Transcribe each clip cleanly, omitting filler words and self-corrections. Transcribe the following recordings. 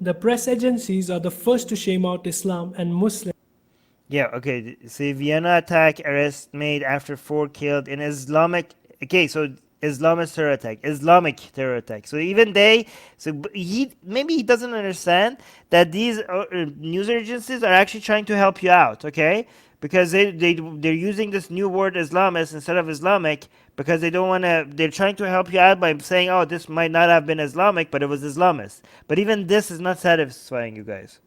The press agencies are the first to shame out Islam and Muslims. Yeah, okay. See, Vienna attack, arrest made after 4 killed in Islamic. Okay, so Islamist terror attack, Islamic terror attack. So even they, so he maybe he doesn't understand that these news agencies are actually trying to help you out. Okay, because they're using this new word Islamist instead of Islamic because they don't want to. They're trying to help you out by saying, oh, this might not have been Islamic, but it was Islamist. But even this is not satisfying you guys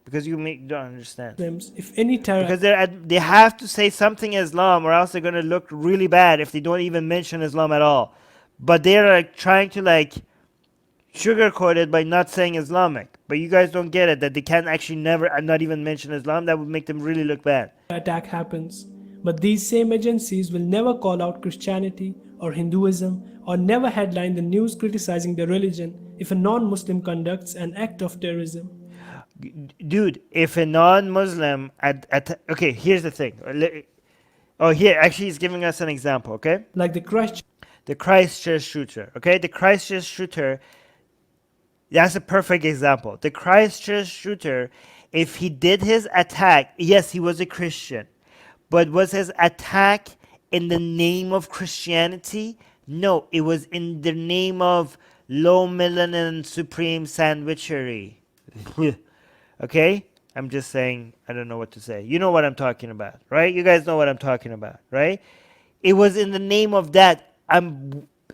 because don't understand. If any terror Because they have to say something Islam, or else they're gonna look really bad if they don't even mention Islam at all. But they're like trying to like sugarcoat it by not saying Islamic. But you guys don't get it that they can't actually never not even mention Islam. That would make them really look bad. attack happens, but these same agencies will never call out Christianity or Hinduism or never headline the news criticizing the religion if a non-Muslim conducts an act of terrorism. Dude, if a non-Muslim okay, here's the thing. Oh, here actually he's giving us an example. Okay, Like the Christchurch shooter. Okay, the Christchurch shooter. That's a perfect example. The Christchurch shooter, if he did his attack, yes, he was a Christian, but was his attack in the name of Christianity? No, it was in the name of low melanin supreme sandwichery. Okay? I'm just saying, I don't know what to say. You know what I'm talking about, right? You guys know what I'm talking about, right? It was in the name of that.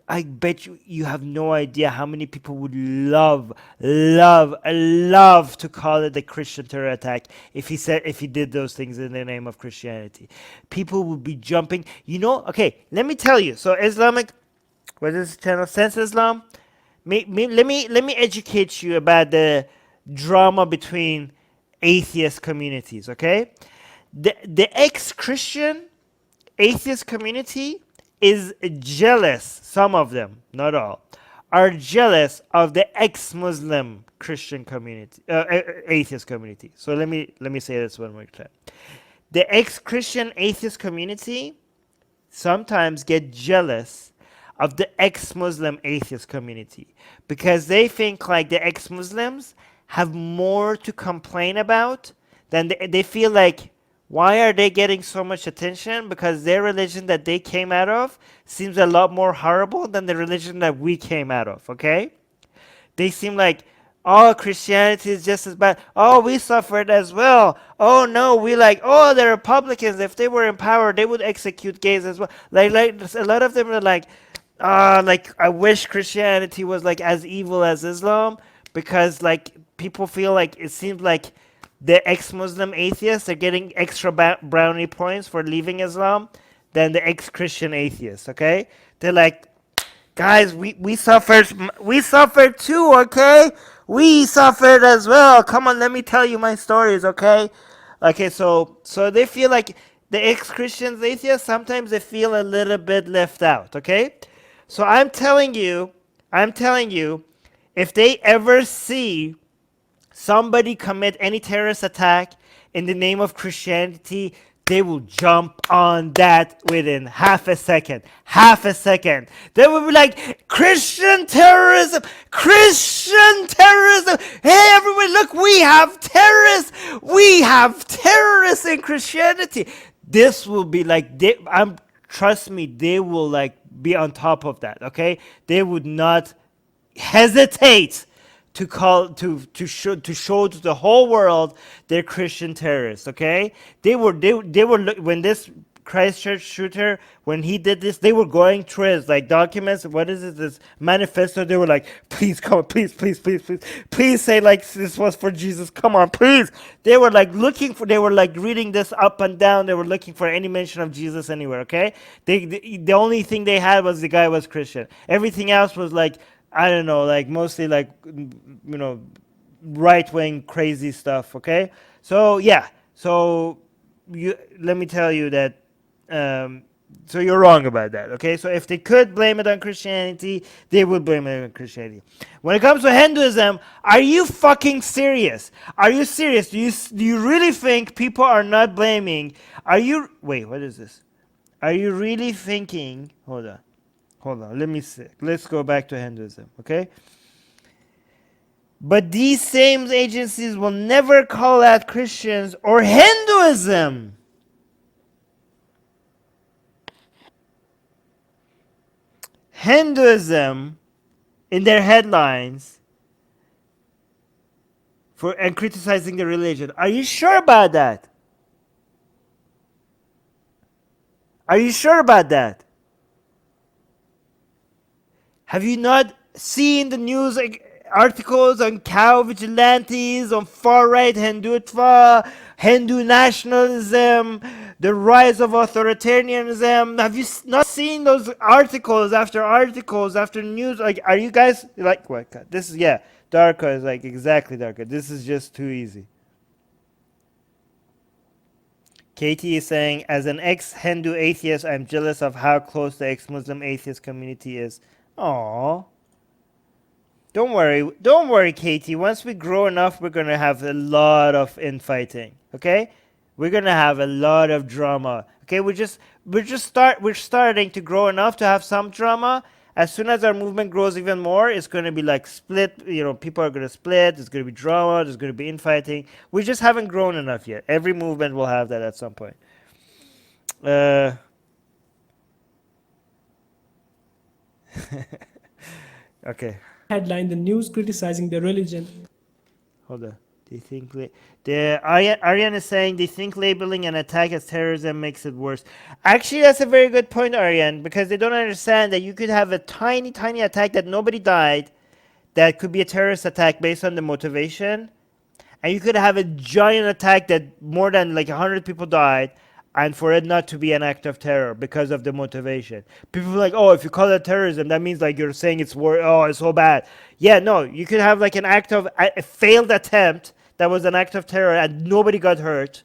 I bet you have no idea how many people would love to call it a Christian terror attack if he did those things in the name of Christianity. People would be jumping. You know, okay, let me tell you. So Islamic, what is this channel? Sense Islam? Let me educate you about the drama between atheist communities, okay? The ex-Christian atheist community is jealous, some of them, not all, are jealous of the ex-Muslim Christian community, atheist community. So let me say this one more time. The ex-Christian atheist community sometimes get jealous of the ex-Muslim atheist community because they think like the ex-Muslims have more to complain about than they feel like, why are they getting so much attention? Because their religion that they came out of seems a lot more horrible than the religion that we came out of, okay? They seem like, oh, Christianity is just as bad. Oh, we suffered as well. Oh, no, we like, oh, the Republicans, if they were in power, they would execute gays as well. Like a lot of them are like, like, I wish Christianity was like as evil as Islam because like people feel like it seems like the ex-Muslim atheists are getting extra brownie points for leaving Islam than the ex-Christian atheists. Okay, they're like, guys, we suffered too. Okay, we suffered as well. Come on, let me tell you my stories. Okay, so they feel like the ex-Christians atheists sometimes they feel a little bit left out. Okay, so I'm telling you, if they ever see somebody commit any terrorist attack in the name of Christianity, they will jump on that within half a second. Half a second. They will be like, Christian terrorism! Christian terrorism! Hey, everyone, look, we have terrorists! We have terrorists in Christianity! This will be like, trust me, they will like be on top of that, okay? They would not hesitate to show to the whole world they're Christian terrorists. Okay, when this Christchurch shooter, when he did this, they were going through his like documents. What is it? This manifesto. They were like, please come on, please say like this was for Jesus. Come on, please. They were like they were like reading this up and down. They were looking for any mention of Jesus anywhere. Okay, the only thing they had was the guy was Christian. Everything else was like, I don't know, like mostly like, right wing crazy stuff. Okay, so yeah, so let me tell you that. So you're wrong about that. Okay, so if they could blame it on Christianity, they would blame it on Christianity. When it comes to Hinduism, are you fucking serious? Are you serious? Do you really think people are not blaming? Wait, what is this? Are you really thinking? Hold on. Let me see. Let's go back to Hinduism, okay? But these same agencies will never call out Christians or Hinduism. Hinduism in their headlines for and criticizing the religion. Are you sure about that? Are you sure about that? Have you not seen the news articles on cow vigilantes, on far-right Hindutva, Hindu nationalism, the rise of authoritarianism? Have you not seen those articles after news? Like, are you guys like what? This is Darko is like exactly Darko. This is just too easy. Katie is saying, as an ex-Hindu atheist, I'm jealous of how close the ex-Muslim atheist community is. Aww. Don't worry, Katie. Once we grow enough, we're gonna have a lot of infighting. Okay, we're gonna have a lot of drama. Okay, we're starting to grow enough to have some drama. As soon as our movement grows even more, it's gonna be like split. You know, people are gonna split. There's gonna be drama. There's gonna be infighting. We just haven't grown enough yet. Every movement will have that at some point. Okay. Headline the news criticizing the religion. Hold on. They think the Aryan is saying they think labeling an attack as terrorism makes it worse. Actually, that's a very good point, Aryan, because they don't understand that you could have a tiny, tiny attack that nobody died, that could be a terrorist attack based on the motivation, and you could have a giant attack that more than like 100 people died, and for it not to be an act of terror because of the motivation. People are like, oh, if you call it terrorism, that means like you're saying it's oh, it's so bad. Yeah, no, you could have like an act of a failed attempt that was an act of terror and nobody got hurt,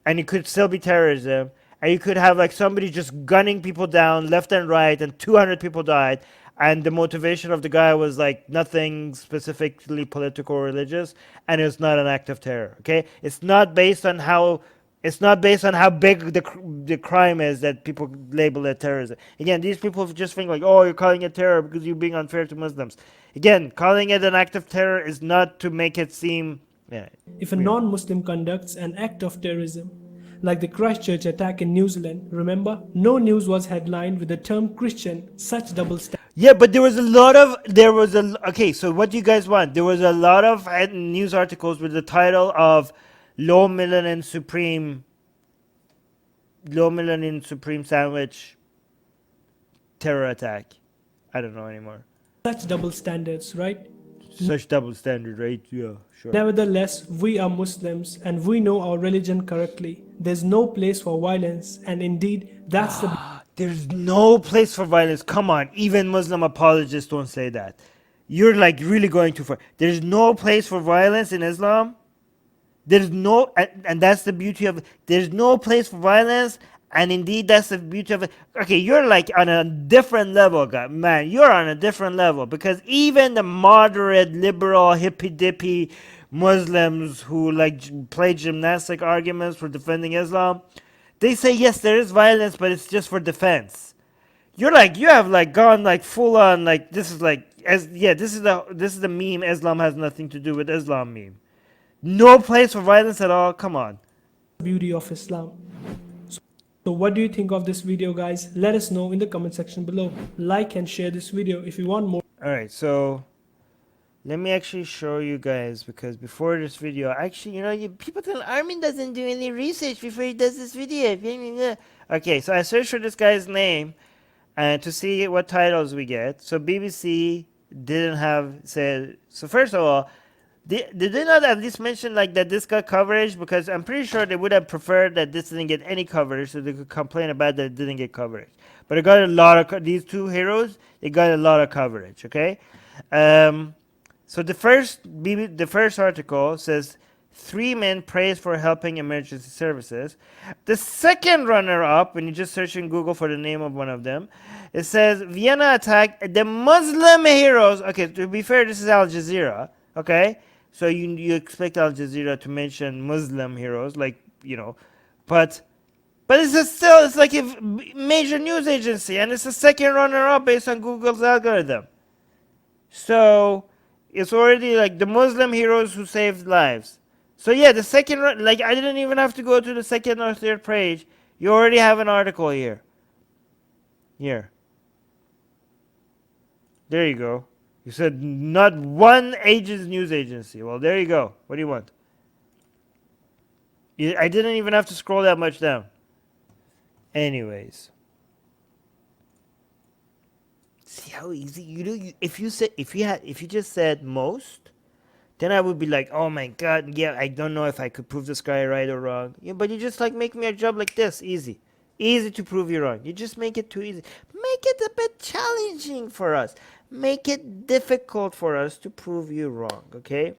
and it could still be terrorism. And you could have like somebody just gunning people down left and right, and 200 people died, and the motivation of the guy was like nothing specifically political or religious, and it's not an act of terror. Okay, it's not based on how big the crime is that people label it terrorism. Again, these people just think like, oh, you're calling it terror because you're being unfair to Muslims. Again, calling it an act of terror is not to make it seem. Yeah, if a non-Muslim conducts an act of terrorism, like the Christchurch attack in New Zealand, remember, no news was headlined with the term Christian, such double standards. Yeah, but okay, so what do you guys want? There was a lot of news articles with the title of low melanin supreme sandwich terror attack. I don't know anymore. Such double standards, right? Such double standard, right? Yeah, sure. Nevertheless, we are Muslims and we know our religion correctly. There's no place for violence, and indeed, that's the. There's no place for violence. Come on, even Muslim apologists don't say that. You're like really going too far. There's no place for violence in Islam. There's no, and that's the beauty of it. There's no place for violence, and indeed that's the beauty of it. Okay, you're like on a different level, guy. Man, you're on a different level, because even the moderate, liberal, hippy-dippy Muslims who like play gymnastic arguments for defending Islam, they say yes, there is violence, but it's just for defense. You're like, you have like gone like full on like, this is like, this is the meme, Islam has nothing to do with Islam meme. No place for violence at all. Come on. Beauty of Islam. So what do you think of this video, guys? Let us know in the comment section below. Like and share this video if you want more. Alright, so let me actually show you guys, because before this video, actually, people tell Armin doesn't do any research before he does this video. Okay, so I searched for this guy's name and to see what titles we get. So BBC didn't have said. So first of all, did they not at least mention like that this got coverage? Because I'm pretty sure they would have preferred that this didn't get any coverage, so they could complain about that it didn't get coverage. But it got a lot of these two heroes. They got a lot of coverage. Okay, so the first article says 3 men praised for helping emergency services. The second runner-up, when you just search in Google for the name of one of them, it says Vienna attack the Muslim heroes. Okay, to be fair, this is Al Jazeera. Okay. So you expect Al Jazeera to mention Muslim heroes, like, but it's like a major news agency, and it's the second runner-up based on Google's algorithm. So It's already like the Muslim heroes who saved lives. So yeah, the second, like I didn't even have to go to the second or third page. You already have an article here. Here. There you go. You said not one news agency. Well, there you go. What do you want? I didn't even have to scroll that much down. Anyways. See how easy you do. If you just said most, then I would be like, oh my god, yeah, I don't know if I could prove this guy right or wrong. Yeah, but you just like make me a job like this, easy. Easy to prove you wrong. You just make it too easy. Make it a bit challenging for us. Make it difficult for us to prove you wrong, okay?